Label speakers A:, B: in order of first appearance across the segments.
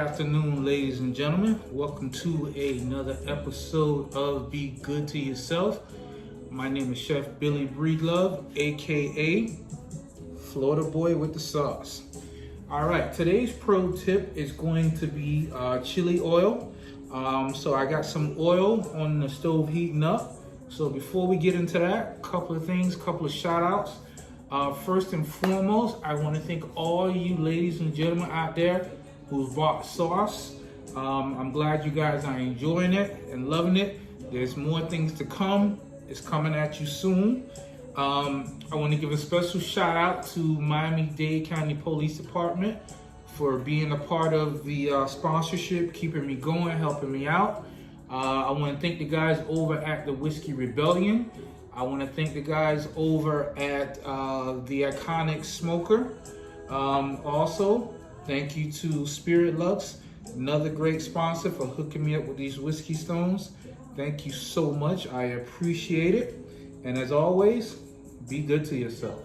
A: afternoon, ladies and gentlemen. Welcome to another episode of Be Good to Yourself. My name is Chef Billy Breedlove, aka Florida Boy with the Sauce. All right, today's pro tip is going to be chili oil. So I got some oil on the stove heating up. So before we get into that, couple of things, couple of shout outs. First and foremost, I want to thank all you ladies and gentlemen out there who've bought sauce. I'm glad you guys are enjoying it and loving it. There's more things to come. It's coming at you soon. I want to give a special shout out to Miami-Dade County Police Department for being a part of the sponsorship, keeping me going, helping me out. I want to thank the guys over at the Whiskey Rebellion. I want to thank the guys over at the Iconic Smoker. Also, thank you to Spirit Lux, another great sponsor, for hooking me up with these whiskey stones. Thank you so much. I appreciate it. And as always, be good to yourself.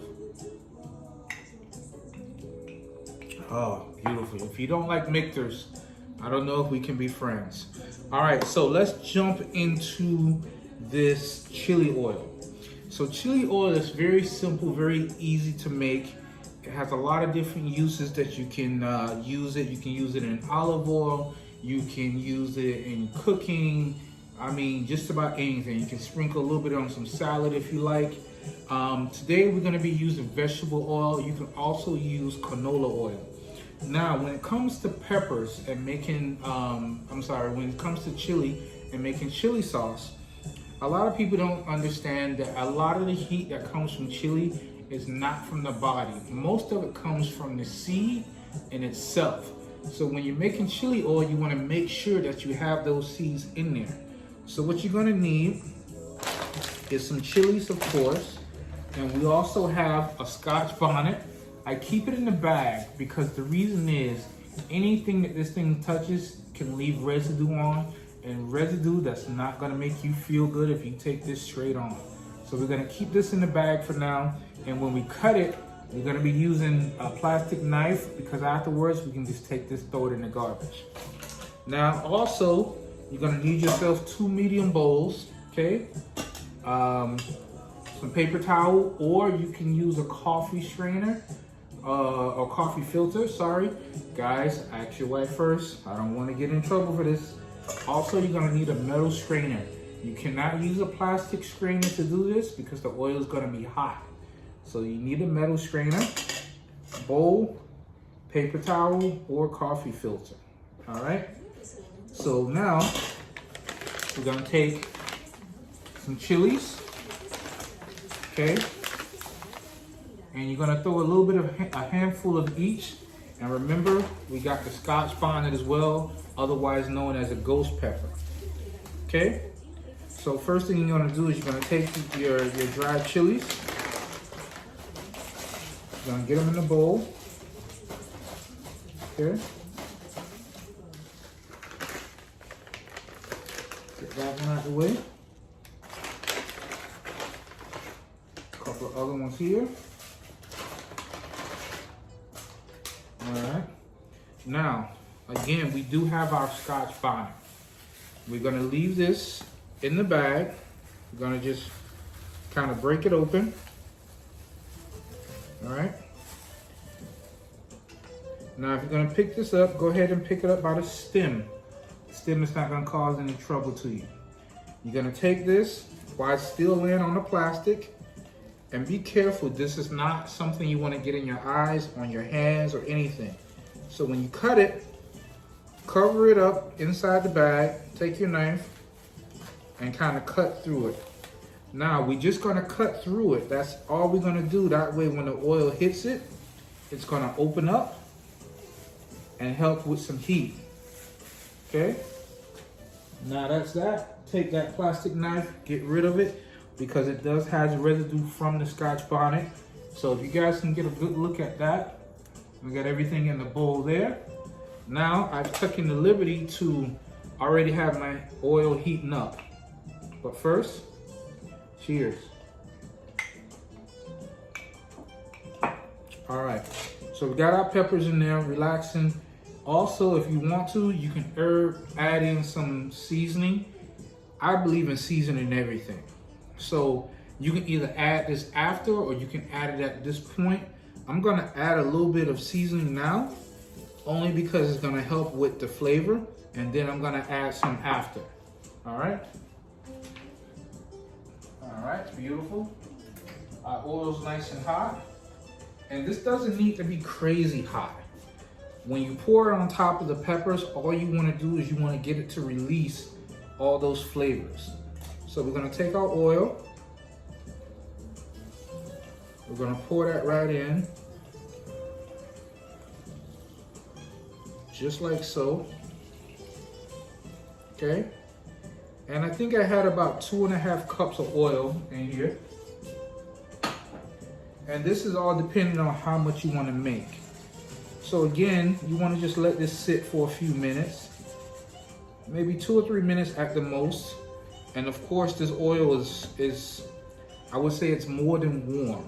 A: Oh, beautiful. If you don't like Michter's, I don't know if we can be friends. All right, so let's jump into this chili oil. So chili oil is very simple, very easy to make. It has a lot of different uses that you can use it. You can use it in olive oil. You can use it in cooking. I mean, just about anything. You can sprinkle a little bit on some salad if you like. Today we're gonna be using vegetable oil. You can also use canola oil. Now, when it comes to peppers and making, when it comes to chili and making chili sauce, a lot of people don't understand that a lot of the heat that comes from chili is not from the body. Most of it comes from the seed in itself. So when you're making chili oil, you want to make sure that you have those seeds in there. So what you're going to need is some chilies, of course, and we also have a Scotch bonnet. I keep it in the bag because the reason is anything that this thing touches can leave residue on, and residue that's not gonna make you feel good if you take this straight on. So we're gonna keep this in the bag for now, and when we cut it, we're gonna be using a plastic knife because afterwards we can just take this, throw it in the garbage. Now also, you're gonna need yourself 2 medium bowls, okay? Some paper towel, or you can use a coffee strainer, or coffee filter, sorry. Guys, ask your wife first. I don't wanna get in trouble for this. Also, you're gonna need a metal strainer. You cannot use a plastic strainer to do this because the oil is gonna be hot. So you need a metal strainer, bowl, paper towel, or coffee filter. All right? So now, we're gonna take some chilies, okay? And you're gonna throw a little bit of a handful of each. And remember, we got the Scotch bonnet as well, otherwise known as a ghost pepper. Okay? So first thing you're gonna do is you're gonna take your dried chilies. You're gonna get them in the bowl. Okay? Get that one out of the way. A couple of other ones here. Alright, now, again, we do have our Scotch bonnet. We're gonna leave this in the bag. We're gonna just kind of break it open. Alright. Now, if you're gonna pick this up, go ahead and pick it up by the stem. The stem is not gonna cause any trouble to you. You're gonna take this while it's still laying on the plastic. And be careful, this is not something you want to get in your eyes, on your hands, or anything. So when you cut it, cover it up inside the bag, take your knife, and kind of cut through it. Now, we're just going to cut through it. That's all we're going to do. That way, when the oil hits it, it's going to open up and help with some heat. Okay? Now, that's that. Take that plastic knife, get rid of it, because it does have residue from the Scotch bonnet. So if you guys can get a good look at that, we got everything in the bowl there. Now I've taken the liberty to already have my oil heating up. But first, cheers. All right, so we got our peppers in there, relaxing. Also, if you want to, you can add in some seasoning. I believe in seasoning everything. So you can either add this after or you can add it at this point. I'm gonna add a little bit of seasoning now, only because it's gonna help with the flavor, and then I'm gonna add some after. All right? All right, beautiful. Our oil's nice and hot. And this doesn't need to be crazy hot. When you pour it on top of the peppers, all you wanna do is you wanna get it to release all those flavors. So we're gonna take our oil. We're gonna pour that right in. Just like so. Okay? And I think I had about 2.5 cups of oil in here. And this is all depending on how much you want to make. So again, you want to just let this sit for a few minutes. Maybe 2 or 3 minutes at the most. And of course this oil is I would say it's more than warm.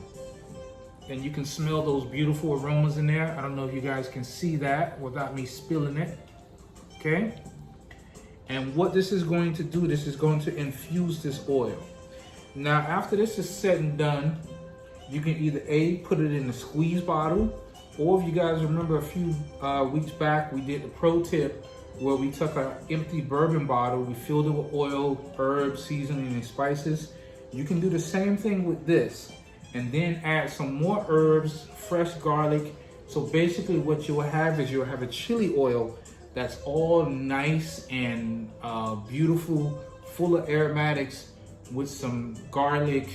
A: And you can smell those beautiful aromas in there. I don't know if you guys can see that without me spilling it. Okay? And what this is going to do, this is going to infuse this oil. Now, after this is said and done, you can either put it in a squeeze bottle, or if you guys remember a few weeks back, we did the pro tip where we took an empty bourbon bottle, we filled it with oil, herbs, seasoning, and spices. You can do the same thing with this, and then add some more herbs, fresh garlic. So basically what you'll have is you'll have a chili oil that's all nice and beautiful, full of aromatics with some garlic.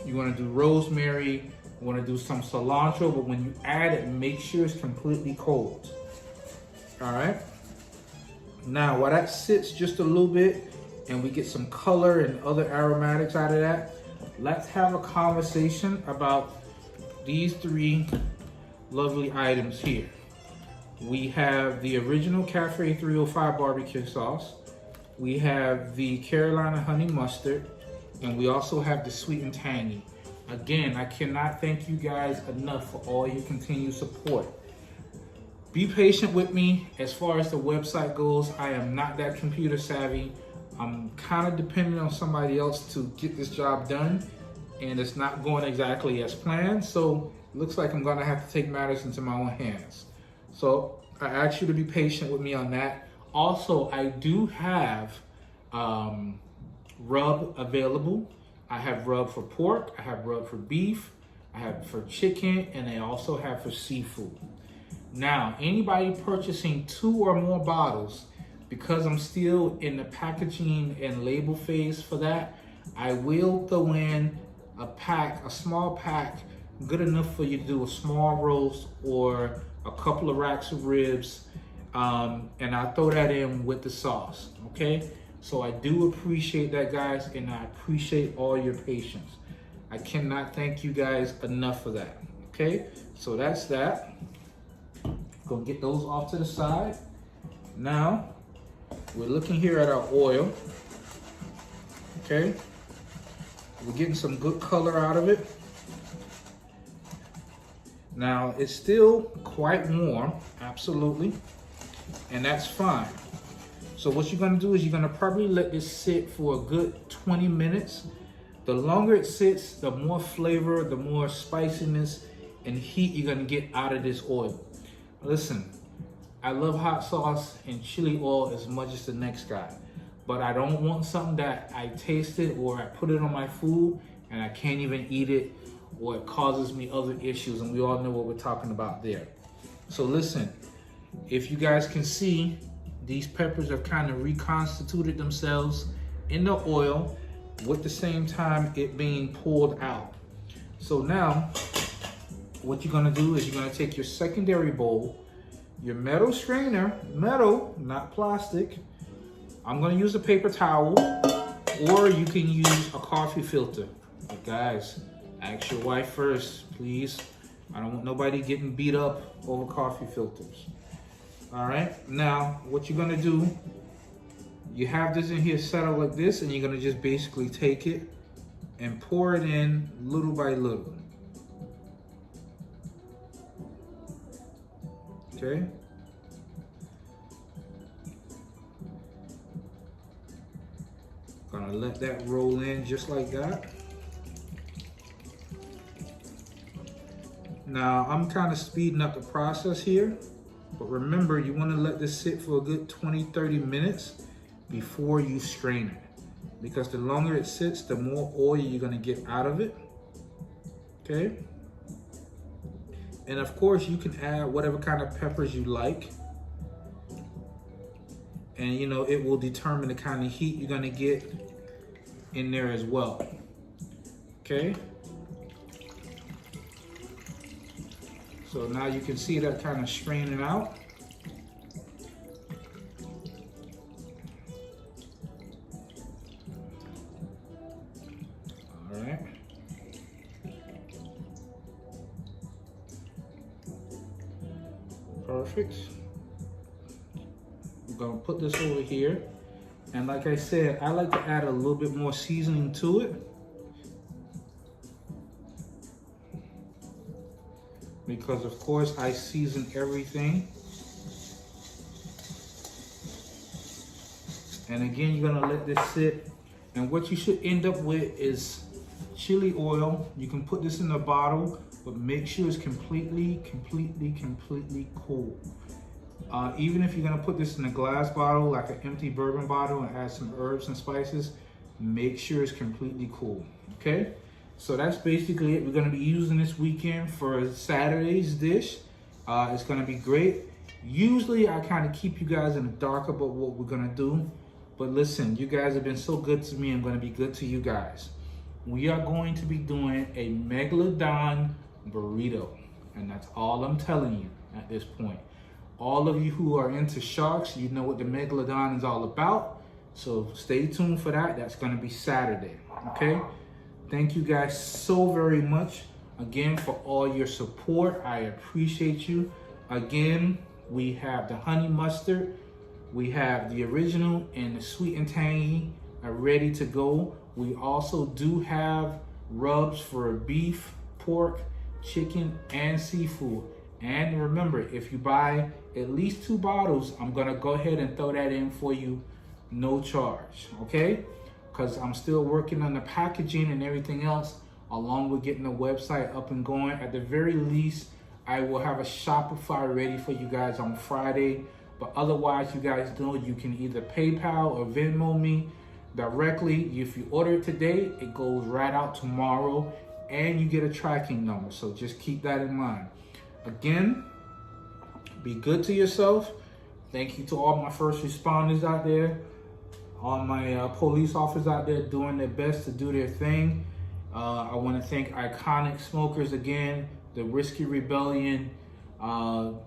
A: You wanna do rosemary, you wanna do some cilantro, but when you add it, make sure it's completely cold. All right? Now, while that sits just a little bit and we get some color and other aromatics out of that, let's have a conversation about these 3 lovely items here. We have the original Cafe 305 barbecue sauce. We have the Carolina honey mustard, and we also have the sweet and tangy. Again, I cannot thank you guys enough for all your continued support. Be patient with me as far as the website goes. I am not that computer savvy. I'm kind of dependent on somebody else to get this job done, and it's not going exactly as planned. So it looks like I'm gonna have to take matters into my own hands. So I ask you to be patient with me on that. Also, I do have rub available. I have rub for pork, I have rub for beef, I have for chicken, and I also have for seafood. Now, anybody purchasing 2 or more bottles, because I'm still in the packaging and label phase for that, I will throw in a small pack, good enough for you to do a small roast or a couple of racks of ribs, and I'll throw that in with the sauce, okay? So I do appreciate that, guys, and I appreciate all your patience. I cannot thank you guys enough for that, okay? So that's that. Gonna get those off to the side. Now, we're looking here at our oil, okay? We're getting some good color out of it. Now, it's still quite warm, absolutely, and that's fine. So what you're gonna do is you're gonna probably let this sit for a good 20 minutes. The longer it sits, the more flavor, the more spiciness and heat you're gonna get out of this oil. Listen, I love hot sauce and chili oil as much as the next guy, but I don't want something that I tasted or I put it on my food and I can't even eat it, or it causes me other issues, and we all know what we're talking about there. So listen, if you guys can see, these peppers have kind of reconstituted themselves in the oil with the same time it being pulled out. So now, what you're gonna do is you're gonna take your secondary bowl, your metal strainer, metal, not plastic. I'm gonna use a paper towel, or you can use a coffee filter. But guys, ask your wife first, please. I don't want nobody getting beat up over coffee filters. All right, now what you're gonna do, you have this in here set up like this, and you're gonna just basically take it and pour it in little by little. Okay. Gonna let that roll in just like that. Now I'm kind of speeding up the process here, but remember you want to let this sit for a good 20-30 minutes before you strain it, because the longer it sits, the more oil you're going to get out of it. Okay, and of course you can add whatever kind of peppers you like, and you know it will determine the kind of heat you're going to get in there as well. Okay, so now you can see that kind of straining out. All right. Perfect. I'm gonna put this over here. And like I said, I like to add a little bit more seasoning to it, because of course I season everything. And again, you're gonna let this sit. And what you should end up with is chili oil. You can put this in a bottle, but make sure it's completely cool. Even if you're gonna put this in a glass bottle, like an empty bourbon bottle, and add some herbs and spices, make sure it's completely cool, okay? So that's basically it. We're gonna be using this weekend for Saturday's dish. It's gonna be great. Usually I kind of keep you guys in the dark about what we're gonna do, but listen, you guys have been so good to me, I'm gonna be good to you guys. We are going to be doing a Megalodon burrito, and that's all I'm telling you at this point. All of you who are into sharks, you know what the Megalodon is all about. So stay tuned for that. That's going to be Saturday. Okay. Thank you guys so very much again for all your support. I appreciate you. Again, we have the honey mustard. We have the original and the sweet and tangy are ready to go. We also do have rubs for beef, pork, chicken, and seafood. And remember, if you buy at least 2 bottles, I'm gonna go ahead and throw that in for you, no charge, okay? Because I'm still working on the packaging and everything else, along with getting the website up and going. At the very least, I will have a Shopify ready for you guys on Friday. But otherwise, you guys know you can either PayPal or Venmo me directly. If you order it today, it goes right out tomorrow, and you get a tracking number. So just keep that in mind. Again, be good to yourself. Thank you to all my first responders out there, all my police officers out there doing their best to do their thing. I want to thank Iconic Smokers again, the Whiskey Rebellion,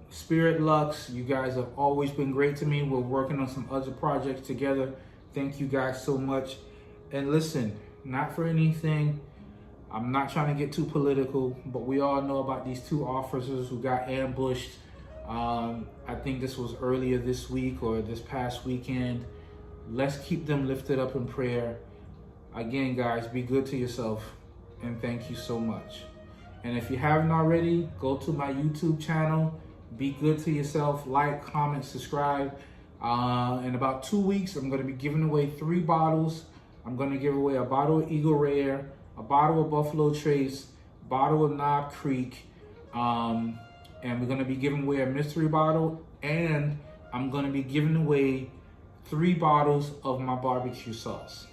A: Spirit Lux. You guys have always been great to me. We're working on some other projects together. Thank you guys so much. And listen, not for anything, I'm not trying to get too political, but we all know about these 2 officers who got ambushed. I think this was earlier this week or this past weekend. Let's keep them lifted up in prayer. Again, guys, be good to yourself, and thank you so much. And if you haven't already, go to my YouTube channel. Be good to yourself. Like, comment, subscribe. In about 2 weeks, I'm going to be giving away 3 bottles. I'm going to give away a bottle of Eagle Rare, a bottle of Buffalo Trace, a bottle of Knob Creek, and we're going to be giving away a mystery bottle, and I'm going to be giving away 3 bottles of my barbecue sauce.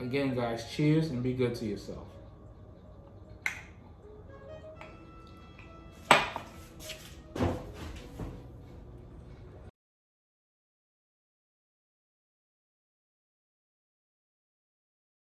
A: Again, guys, cheers and be good to yourself.